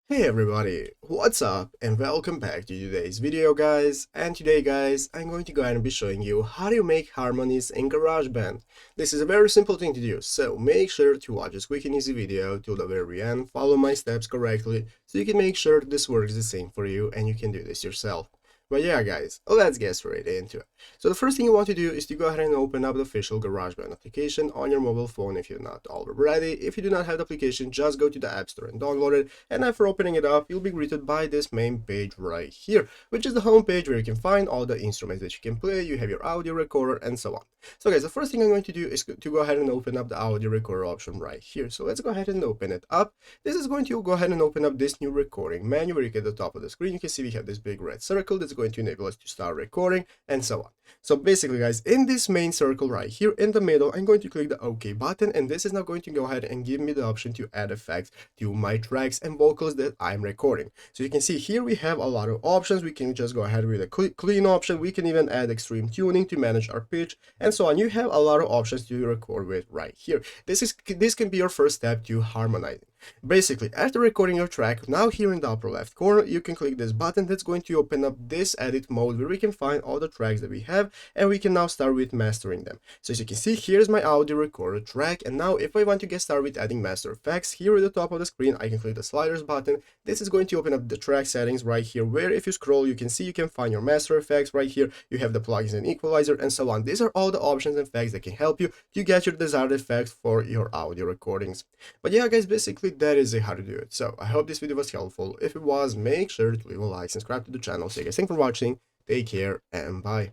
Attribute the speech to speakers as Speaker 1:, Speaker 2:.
Speaker 1: Hey everybody, what's up and welcome back to today's video guys. And today guys, I'm going to go ahead and be showing you how to make harmonies in GarageBand. This is a very simple thing to do, so make sure to watch this quick and easy video till the very end, follow my steps correctly so you can make sure this works the same for you and you can do this yourself. But yeah guys, let's get straight into it. So the first thing you want to do is to go ahead and open up the official GarageBand application on your mobile phone if you're not already. If you do not have the application, just go to the App Store and download it. And after opening it up, you'll be greeted by this main page right here, which is the home page where you can find all the instruments that you can play, you have your audio recorder and so on. So guys, the first thing I'm going to do is to go ahead and open up the audio recorder option right here. So let's go ahead and open it up. This is going to go ahead and open up this new recording menu where you get at the top of the screen. You can see we have this big red circle that's going to enable us to start recording and so on. So basically guys, in this main circle right here in the middle, I'm going to click the OK button, and this is now going to go ahead and give me the option to add effects to my tracks and vocals that I'm recording. So you can see here we have a lot of options. We can just go ahead with a clean option. We can even add extreme tuning to manage our pitch and so on. You have a lot of options to record with right here. This can be your first step to harmonizing. Basically, after recording your track, now here in the upper left corner, you can click this button that's going to open up this edit mode where we can find all the tracks that we have, and we can now start with mastering them. So as you can see, here's my audio recorder track, and now if I want to get started with adding master effects, here at the top of the screen, I can click the sliders button. This is going to open up the track settings right here, where if you scroll, you can see you can find your master effects right here. You have the plugins and equalizer and so on. These are all the options and effects that can help you to get your desired effects for your audio recordings. But yeah guys, basically that is how to do it. So I hope this video was helpful. If it was, make sure to leave a like, subscribe to the channel. So you guys, thanks for watching, take care and bye.